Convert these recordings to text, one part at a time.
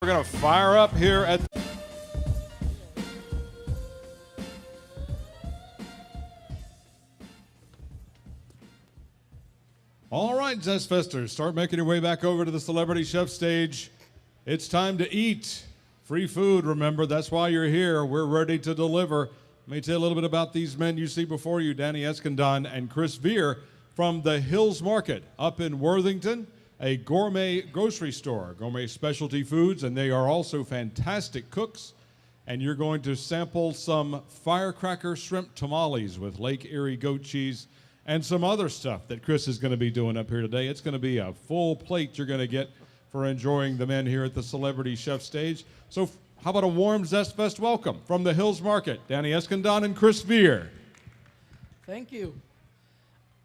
We're going to fire up here at All right, ZestFesters, start making your way back over to the Celebrity Chef stage. It's time to eat. Free food, remember, that's why you're here. We're ready to deliver. Let me tell you a little bit about these men you see before you, Danny Escandon and Chris Vehr from the Hills Market up in Worthington, a gourmet grocery store, gourmet specialty foods, and they are also fantastic cooks. And you're going to sample some firecracker shrimp tamales with Lake Erie goat cheese and some other stuff that Chris is going to be doing up here today. It's going to be a full plate you're going to get for enjoying the men here at the Celebrity Chef stage. So how about a warm ZestFest welcome from the Hills Market, Danny Escandon and Chris Vehr. Thank you.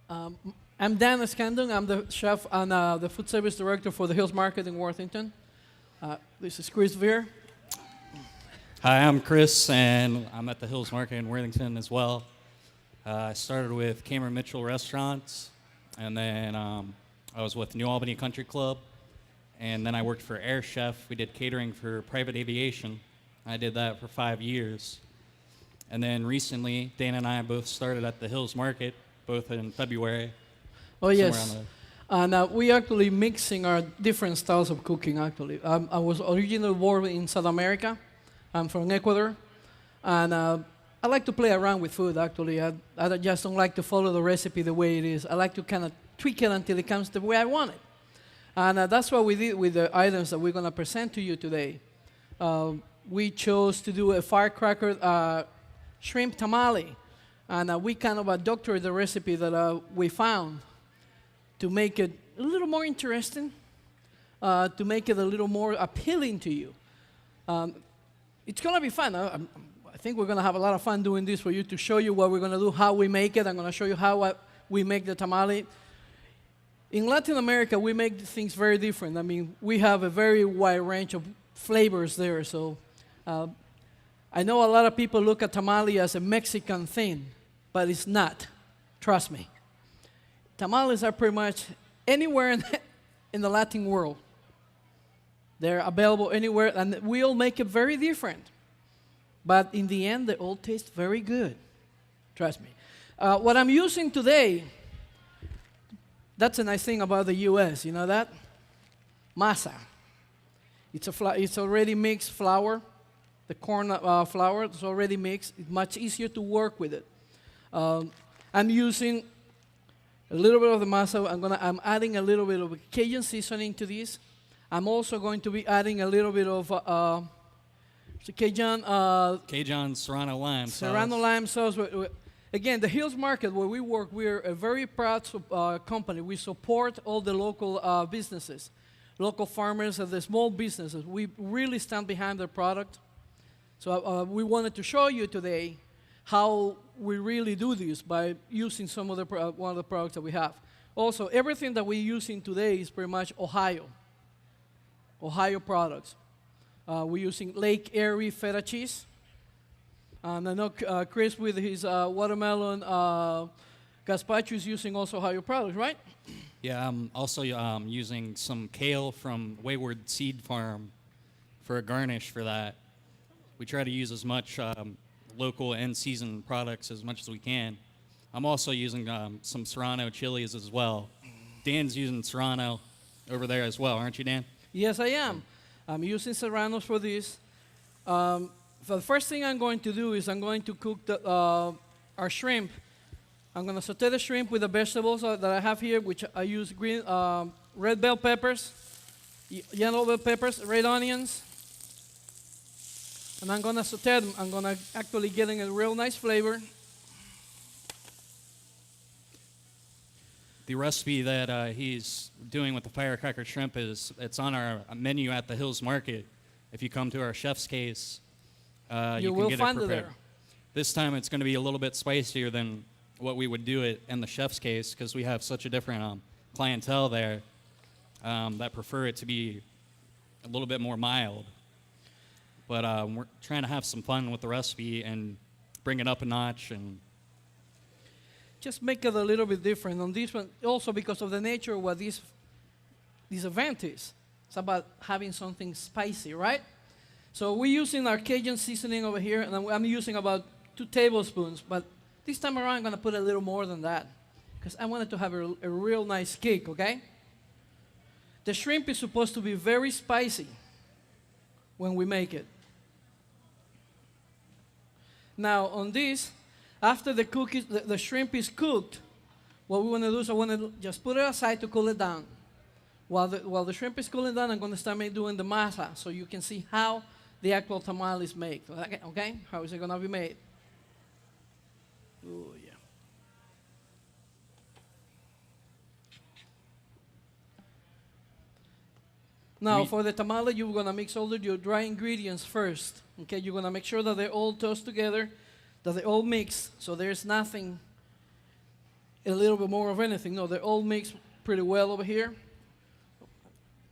I'm Dan Escandon. I'm the chef and the food service director for the Hills Market in Worthington. This is Chris Vehr. Hi, I'm Chris, and I'm at the Hills Market in Worthington as well. I started with Cameron Mitchell Restaurants, and then I was with New Albany Country Club, and then I worked for Air Chef. We did catering for private aviation. I did that for 5 years. And then recently, Dana and I both started at the Hills Market, both in February. Oh, yes. And we actually mixing our different styles of cooking, actually. I was originally born in South America. I'm from Ecuador. And I like to play around with food, actually. I just don't like to follow the recipe the way it is. I like to kind of tweak it until it comes the way I want it. And that's what we did with the items that we're going to present to you today. We chose to do a firecracker shrimp tamale. And we kind of doctored the recipe that we found to make it a little more interesting, to make it a little more appealing to you. It's going to be fun. I think we're going to have a lot of fun doing this for you, to show you what we're going to do, how we make it. I'm going to show you how we make the tamale. In Latin America, we make things very different. I mean, we have a very wide range of flavors there. So I know a lot of people look at tamale as a Mexican thing, but it's not. Trust me. Tamales are pretty much anywhere in the Latin world. They're available anywhere, and we all make it very different. But in the end, they all taste very good. Trust me. What I'm using today, that's a nice thing about the U.S., you know that? Masa. It's already mixed flour. The corn flour is already mixed. It's much easier to work with it. I'm using a little bit of the masa. I'm adding a little bit of Cajun seasoning to this. I'm also going to be adding a little bit of Cajun Serrano lime sauce. Serrano lime sauce. Again, the Hills Market where we work, we're a very proud company. We support all the local businesses, local farmers and the small businesses. We really stand behind their product. So we wanted to show you today how we really do this by using some of one of the products that we have. Also, everything that we're using today is pretty much Ohio products. We're using Lake Erie feta cheese. And I know Chris with his watermelon gazpacho is using also Ohio products, right? Yeah, I'm also using some kale from Wayward Seed Farm for a garnish for that. We try to use as much local and seasoned products as much as we can. I'm also using some Serrano chilies as well. Dan's using Serrano over there as well, aren't you, Dan? Yes, I am. I'm using Serranos for this. So the first thing I'm going to do is I'm going to cook our shrimp. I'm going to saute the shrimp with the vegetables that I have here, which I use red bell peppers, yellow bell peppers, red onions. And I'm going to saute them. I'm going to actually get a real nice flavor. The recipe that he's doing with the firecracker shrimp it's on our menu at the Hills Market. If you come to our chef's case, you can get it prepared. There. This time it's going to be a little bit spicier than what we would do it in the chef's case, because we have such a different clientele there that prefer it to be a little bit more mild. But we're trying to have some fun with the recipe and bring it up a notch and just make it a little bit different on this one, also because of the nature of what this event is. It's about having something spicy, right? So we're using our Cajun seasoning over here, and I'm using about 2 tablespoons, but this time around I'm gonna put a little more than that, because I want it to have a real nice kick, okay? The shrimp is supposed to be very spicy when we make it. Now on this, after the shrimp is cooked, what we want to do is I want to just put it aside to cool it down. While the shrimp is cooling down, I'm going to start doing the masa so you can see how the actual tamal is made. Okay? How is it going to be made? Oh, yeah. Now, for the tamale, you're going to mix all your dry ingredients first. Okay? You're going to make sure that they're all toast together, that they all mix, so there's nothing, a little bit more of anything. No, they're all mixed pretty well over here.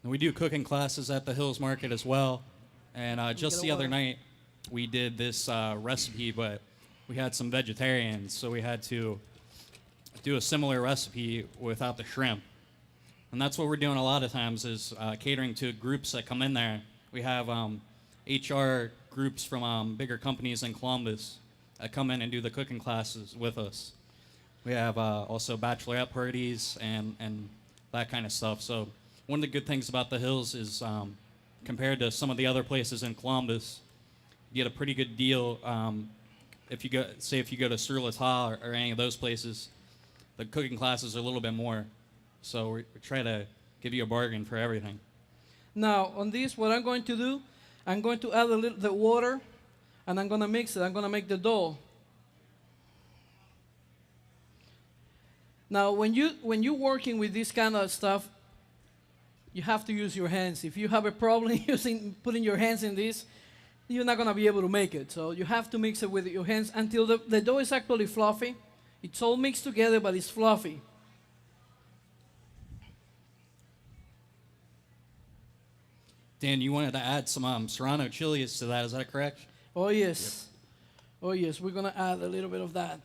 And we do cooking classes at the Hills Market as well. And just the other night, we did this recipe, but we had some vegetarians, so we had to do a similar recipe without the shrimp. And that's what we're doing a lot of times is catering to groups that come in there. We have HR groups from bigger companies in Columbus that come in and do the cooking classes with us. We have also bachelorette parties and that kind of stuff. So one of the good things about the Hills is compared to some of the other places in Columbus, you get a pretty good deal. If you go to Sur La Table or any of those places, the cooking classes are a little bit more. So we try to give you a bargain for everything. Now, on this, what I'm going to do, I'm going to add a little the water, and I'm going to mix it. I'm going to make the dough. Now, when you're working with this kind of stuff, you have to use your hands. If you have a problem putting your hands in this, you're not going to be able to make it. So you have to mix it with your hands until the dough is actually fluffy. It's all mixed together, but it's fluffy. Dan, you wanted to add some serrano chilies to that, is that correct? Oh, yes. Yep. Oh, yes, we're going to add a little bit of that.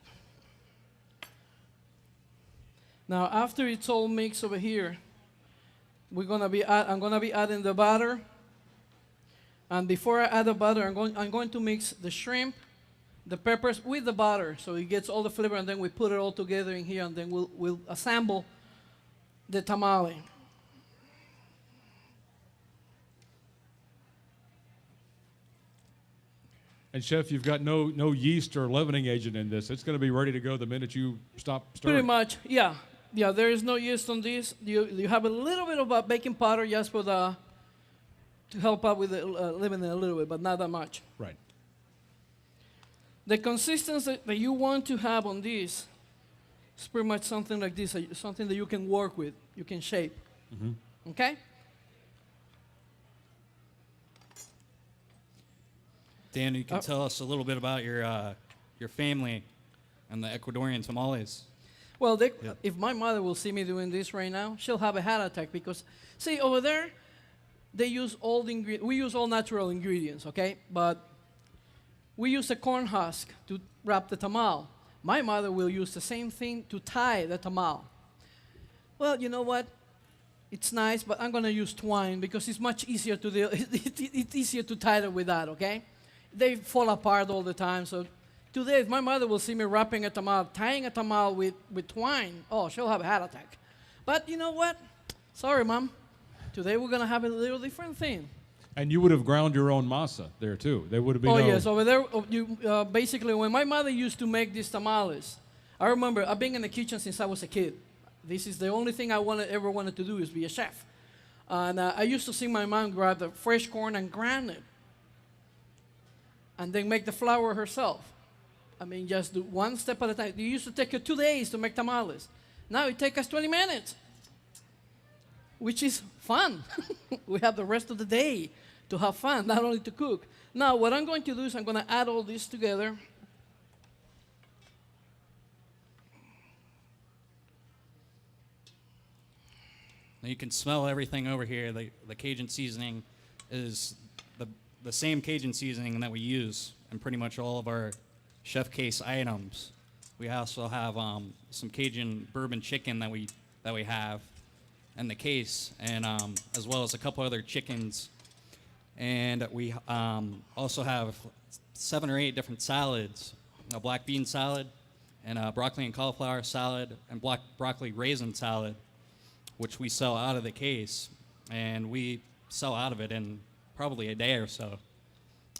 Now, after it's all mixed over here, I'm going to be adding the butter. And before I add the butter, I'm going to mix the shrimp, the peppers with the butter, so it gets all the flavor, and then we put it all together in here, and then we'll assemble the tamale. And Chef, you've got no yeast or leavening agent in this. It's going to be ready to go the minute you stop stirring. Pretty much, yeah. Yeah, there is no yeast on this. You have a little bit of baking powder just for to help out with the leavening a little bit, but not that much. Right. The consistency that you want to have on this is pretty much something like this, something that you can work with, you can shape. Mm-hmm. Okay? Dan, you can tell us a little bit about your family and the Ecuadorian tamales. Well, if my mother will see me doing this right now, she'll have a heart attack because, see, over there, they use all the ingredients. We use all natural ingredients, okay? But we use a corn husk to wrap the tamal. My mother will use the same thing to tie the tamal. Well, you know what? It's nice, but I'm going to use twine because it's much easier to do. It's easier to tie it with that, okay? They fall apart all the time, so today, if my mother will see me wrapping a tamal, tying a tamal with twine, oh, she'll have a heart attack. But you know what? Sorry, Mom. Today we're going to have a little different thing. And you would have ground your own masa there, too. There would have been yes. Over there, basically, when my mother used to make these tamales, I remember I've been in the kitchen since I was a kid. This is the only thing I ever wanted to do is be a chef. And I used to see my mom grab the fresh corn and grind it. And then make the flour herself. I mean, just do one step at a time. It used to take her 2 days to make tamales. Now it takes us 20 minutes, which is fun. We have the rest of the day to have fun, not only to cook. Now, what I'm going to do is I'm going to add all this together. Now you can smell everything over here. The Cajun seasoning is the same Cajun seasoning that we use in pretty much all of our chef case items. We also have some Cajun bourbon chicken that we have, and the case, and as well as a couple other chickens. And we also have 7 or 8 different salads, a black bean salad, and a broccoli and cauliflower salad, and black broccoli raisin salad, which we sell out of the case. And we sell out of it in probably a day or so.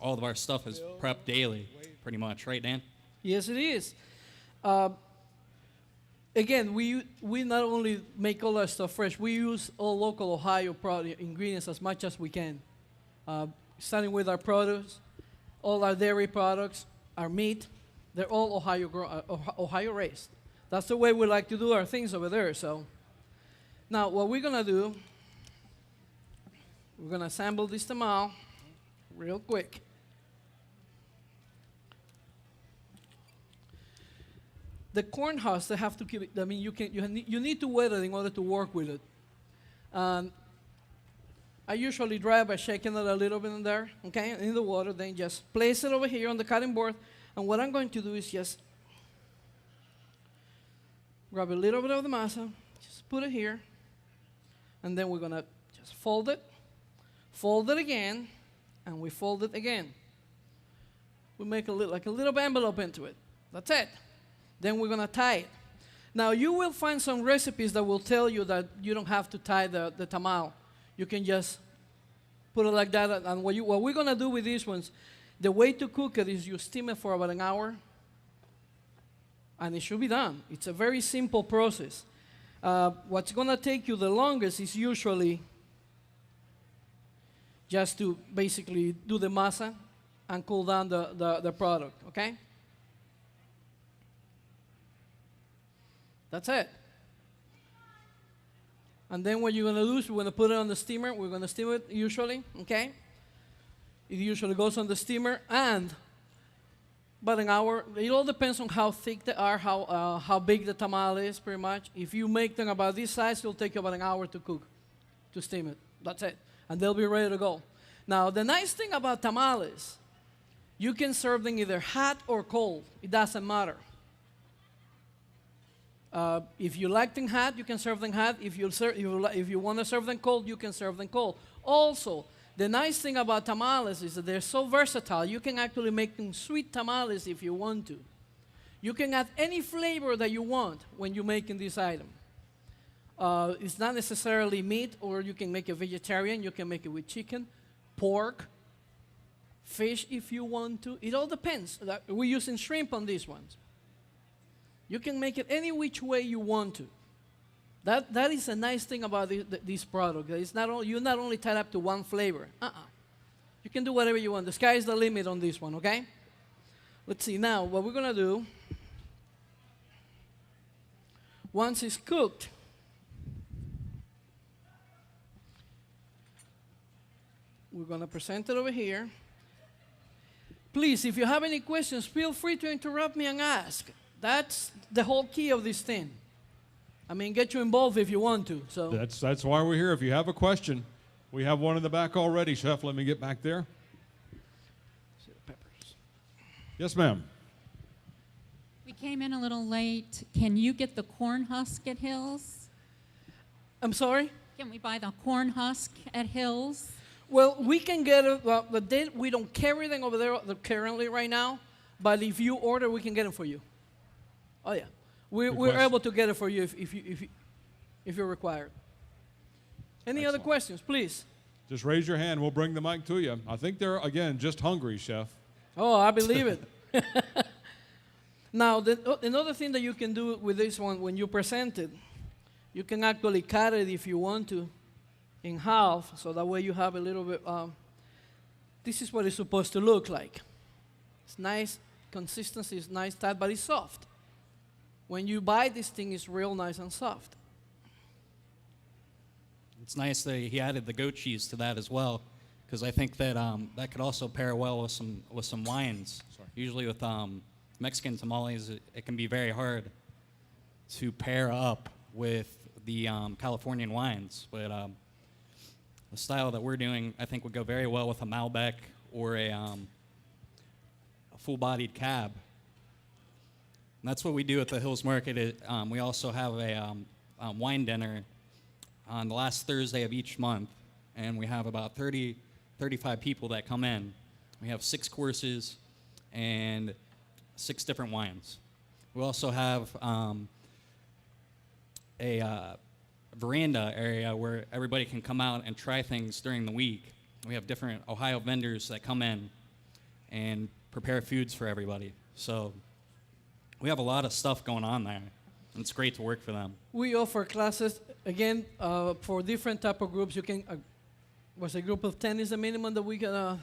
All of our stuff is prepped daily, pretty much. Right, Dan? Yes, it is. Again, we not only make all our stuff fresh, we use all local Ohio ingredients as much as we can. Starting with our produce, all our dairy products, our meat, they're all Ohio raised. That's the way we like to do our things over there. So now what we're gonna do, we're gonna assemble this tamal real quick. The corn husks, they have to keep it. I mean, you need to wet it in order to work with it. I usually dry it by shaking it a little bit in there, okay, in the water. Then just place it over here on the cutting board. And what I'm going to do is just grab a little bit of the masa, just put it here, and then we're gonna just fold it again, and we fold it again. We make like a little envelope into it. That's it. Then we're gonna tie it. Now you will find some recipes that will tell you that you don't have to tie the tamal. You can just put it like that. And what we're gonna do with these ones, the way to cook it is you steam it for about an hour, and it should be done. It's a very simple process. What's gonna take you the longest is usually just to basically do the masa and cool down the product, okay? That's it. And then what you're going to do is we're going to put it on the steamer. We're going to steam it usually, okay? It usually goes on the steamer, and about an hour. It all depends on how thick they are, how big the tamal is, pretty much. If you make them about this size, it'll take you about an hour to cook, to steam it. That's it. And they'll be ready to go. Now, the nice thing about tamales, you can serve them either hot or cold. It doesn't matter. If you like them hot, you can serve them hot. If you want to serve them cold, you can serve them cold. Also, the nice thing about tamales is that they're so versatile. You can actually make them sweet tamales if you want to. You can add any flavor that you want when you're making this item. It's not necessarily meat, or you can make it vegetarian. You can make it with chicken, pork, fish if you want to. It all depends. We're using shrimp on these ones. You can make it any which way you want to. That is a nice thing about this product. You're not only tied up to one flavor. You can do whatever you want. The sky is the limit on this one, okay? Let's see now what we're gonna do. Once it's cooked, we're gonna present it over here. Please, if you have any questions, feel free to interrupt me and ask. That's the whole key of this thing. I mean, get you involved if you want to. So That's why we're here. If you have a question, we have one in the back already, Chef. Let me get back there. peppers. Yes, ma'am. We came in a little late. Can you get the corn husk at Hills? I'm sorry? Can we buy the corn husk at Hills? Well, we can get it. We don't carry them over there currently right now, but if you order, we can get them for you. Oh yeah, we're able to get it for you if you're required. Any other questions, please? Just raise your hand. We'll bring the mic to you. I think they're, again, just hungry, Chef. Oh, I believe it. Now, another thing that you can do with this one, when you present it, you can actually cut it if you want to in half, so that way you have a little bit. This is what it's supposed to look like. It's nice, consistency is nice, tight, but it's soft. When you buy this thing, it's real nice and soft. It's nice that he added the goat cheese to that as well, because I think that that could also pair well with some wines. Sorry. Usually with Mexican tamales, it can be very hard to pair up with the Californian wines, but the style that we're doing, I think, would go very well with a Malbec or a full-bodied cab. And that's what we do at the Hills Market. We also have a wine dinner on the last Thursday of each month, and we have about 30, 35 people that come in. We have 6 courses and 6 different wines. We also have a veranda area where everybody can come out and try things during the week. We have different Ohio vendors that come in and prepare foods for everybody. So we have a lot of stuff going on there. And it's great to work for them. We offer classes, again, for different type of groups. You can, was a group of 10 is the minimum that we can,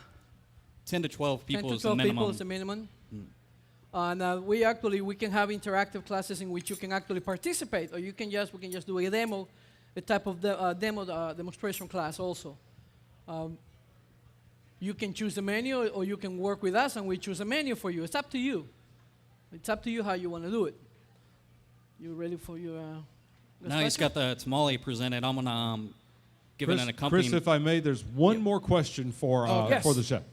10 to 12 people 10 to is the 12 minimum. people is the minimum. And we can have interactive classes in which you can actually participate, or we can just do a demo, a type of demonstration class also. You can choose the menu, or you can work with us and we choose a menu for you. It's up to you. It's up to you how you want to do it. You ready for your? Now he's got the tamale presented. I'm gonna give it an accompaniment. Chris, if I may, there's one more question for Yes. for the chef.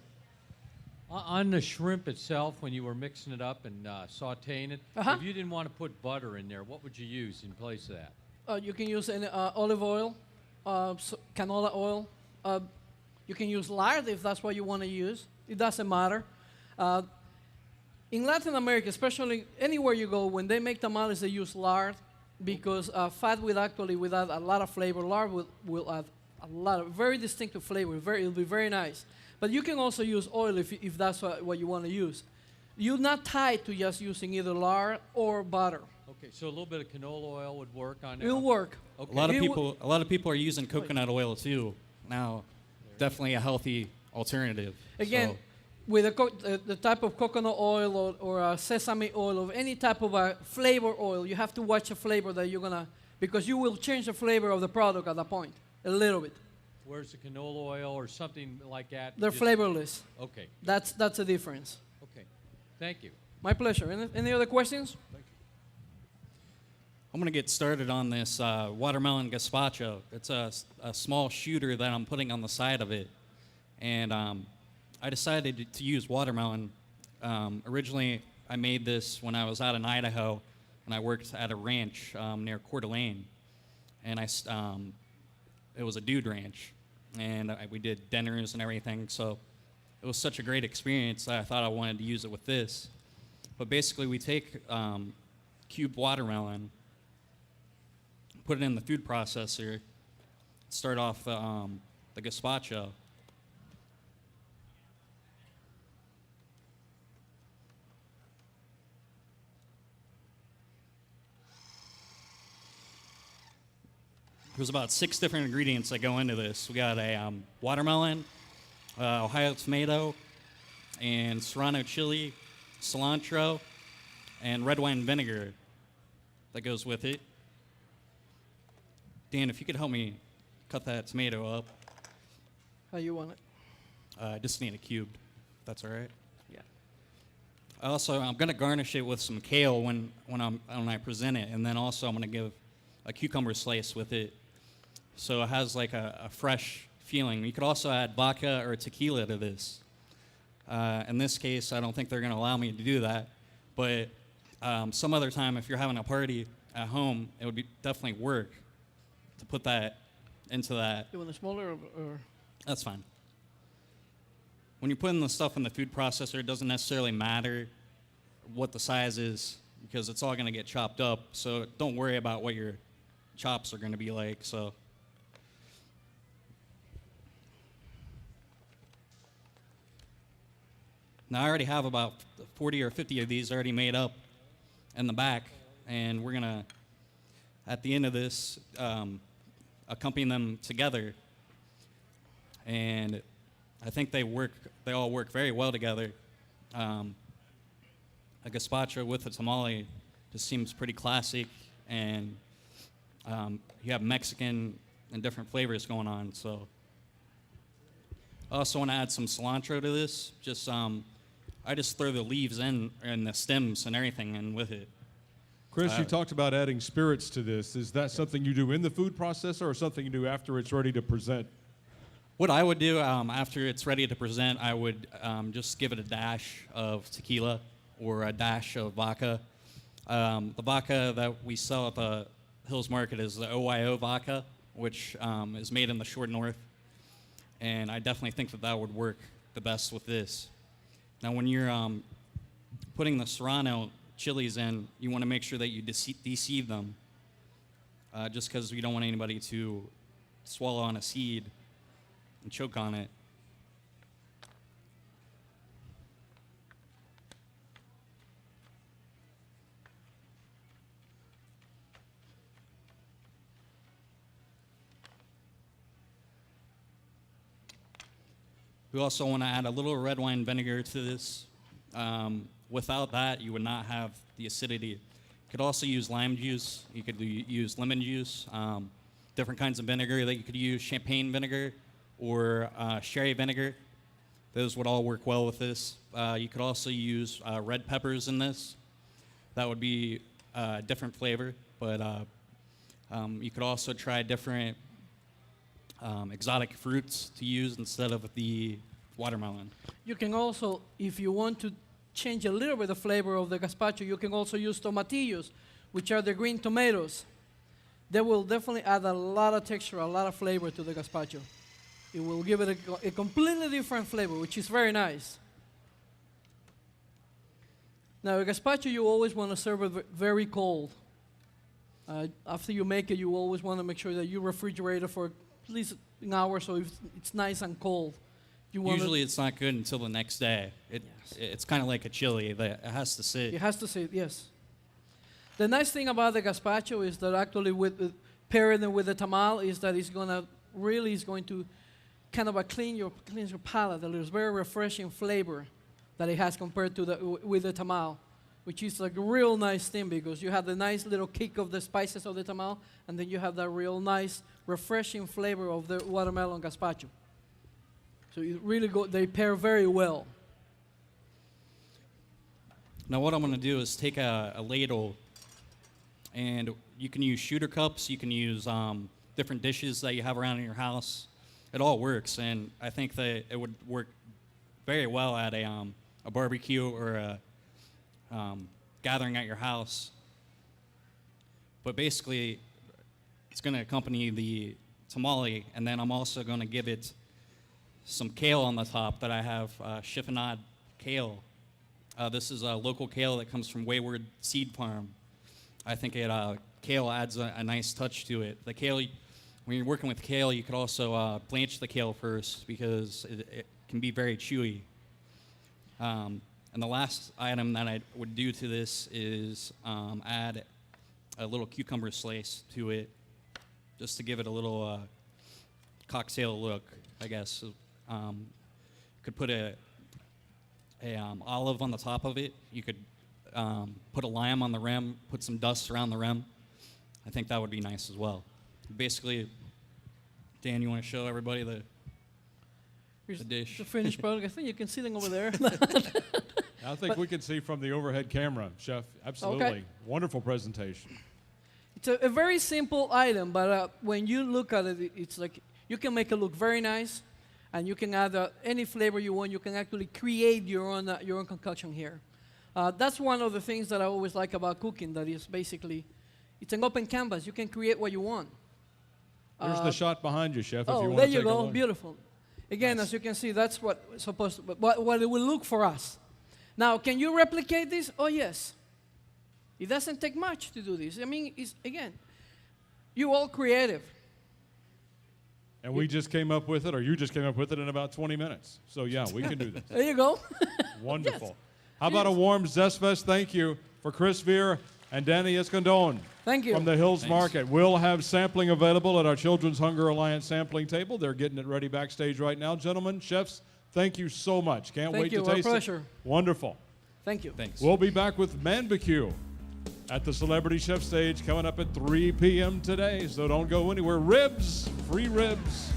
On the shrimp itself, when you were mixing it up and sautéing it, if you didn't want to put butter in there, what would you use in place of that? You can use any, olive oil, canola oil. You can use lard if that's what you want to use. It doesn't matter. In Latin America, especially anywhere you go, when they make tamales, they use lard because fat will add a lot of flavor. Lard will add a lot of very distinctive flavor. It'll be very nice. But you can also use oil if that's what you want to use. You're not tied to just using either lard or butter. Okay, so a little bit of canola oil would work on it. It'll work. Okay. A lot of people are using coconut oil too now. Definitely a healthy alternative. Again, So, with the type of coconut oil or sesame oil or any type of flavor oil, you have to watch the flavor that you're gonna, because you will change the flavor of the product at that point a little bit. Where's the canola oil or something like that? They're flavorless. Okay, That's the difference. okay. Thank you. My pleasure. Any other questions? I'm gonna get started on this watermelon gazpacho. It's a small shooter that I'm putting on the side of it, and I decided to use watermelon. Originally, I made this when I was out in Idaho, and I worked at a ranch near Coeur d'Alene, and it was a dude ranch, and we did dinners and everything. So it was such a great experience that I thought I wanted to use it with this. But basically, we take cubed watermelon, put it in the food processor, start off the gazpacho. There's about 6 different ingredients that go into this. We got a watermelon, Ohio tomato, and serrano chili, cilantro, and red wine vinegar that goes with it. Dan, if you could help me cut that tomato up. How you want it? I just need it cubed, if that's all right. Yeah. I'm going to garnish it with some kale when I present it, and then also I'm going to give a cucumber slice with it, so it has like a fresh feeling. You could also add vodka or tequila to this. In this case, I don't think they're going to allow me to do that, but some other time, if you're having a party at home, it would definitely work to put that into that. You want it smaller or? That's fine. When you're putting the stuff in the food processor, it doesn't necessarily matter what the size is because it's all going to get chopped up. So don't worry about what your chops are going to be like. So now I already have about 40 or 50 of these already made up in the back, and we're going to, at the end of this, accompany them together. And I think they all work very well together. A gazpacho with a tamale just seems pretty classic, and you have Mexican and different flavors going on. So I also want to add some cilantro to this. I just throw the leaves in and the stems and everything in with it. Chris, you talked about adding spirits to this. Is that something you do in the food processor or something you do after it's ready to present? What I would do after it's ready to present, I would just give it a dash of tequila or a dash of vodka. The vodka that we sell at the Hills Market is the OYO vodka, which is made in the short north. And I definitely think that that would work the best with this. Now, when you're putting the Serrano chilies in, you want to make sure that you de-seed them, just because we don't want anybody to swallow on a seed and choke on it. We also want to add a little red wine vinegar to this. Without that, you would not have the acidity. You could also use lime juice. You could use lemon juice, different kinds of vinegar that you could use, champagne vinegar or sherry vinegar. Those would all work well with this. You could also use red peppers in this. That would be a different flavor, but you could also try different exotic fruits to use instead of the watermelon. You can also, if you want to change a little bit the flavor of the gazpacho, you can also use tomatillos, which are the green tomatoes. They will definitely add a lot of texture, a lot of flavor to the gazpacho. It will give it a completely different flavor, which is very nice. Now, a gazpacho, you always want to serve it very cold. After you make it, you always want to make sure that you refrigerate it for at least an hour so it's nice and cold. Usually it's not good until the next day. It's kind of like a chili. It has to sit. It has to sit, yes. The nice thing about the gazpacho is that actually pairing it with the tamal is that it's going to kind of cleanse your palate. There's very refreshing flavor that it has compared to with the tamal, which is like a real nice thing because you have the nice little kick of the spices of the tamal, and then you have that real nice, refreshing flavor of the watermelon gazpacho. So it really they pair very well. Now what I'm going to do is take a ladle, and you can use shooter cups, you can use different dishes that you have around in your house. It all works, and I think that it would work very well at a barbecue or a gathering at your house. But basically, it's going to accompany the tamale, and then I'm also going to give it some kale on the top that I have chiffonade kale. This is a local kale that comes from Wayward Seed Farm. I think kale adds a nice touch to it. The kale, when you're working with kale, you could also blanch the kale first because it can be very chewy. And the last item that I would do to this is add a little cucumber slice to it, just to give it a little cocktail look, I guess. Could put a olive on the top of it. You could put a lime on the rim, put some dust around the rim. I think that would be nice as well. Basically, Dan, you want to show everybody the dish? The finished product. I think you can see them over there. I think we can see from the overhead camera, Chef. Absolutely. Okay. Wonderful presentation. It's a very simple item, but when you look at it, it's like you can make it look very nice, and you can add any flavor you want. You can actually create your own concoction here. That's one of the things that I always like about cooking. That is basically, it's an open canvas. You can create what you want. There's the shot behind you, Chef. If you Oh, want there to you take a go. look. Beautiful. Again, Nice. as you can see, that's what it will look for us. Now, can you replicate this? Oh, yes. It doesn't take much to do this. I mean, again, you're all creative. And we just came up with it, or you just came up with it in about 20 minutes. So, yeah, we can do this. There you go. Wonderful. Yes. How about a warm ZestFest thank you for Chris Vehr and Danny Escandon Thank you. from the Hills Thanks. Market. We'll have sampling available at our Children's Hunger Alliance sampling table. They're getting it ready backstage right now. Gentlemen, chefs, thank you so much. Can't Thank wait you. to Our taste pleasure. it. Wonderful. Thank you. Thanks. We'll be back with Man-BQ at the Celebrity Chef stage coming up at 3 p.m. today. So don't go anywhere. Ribs, free ribs.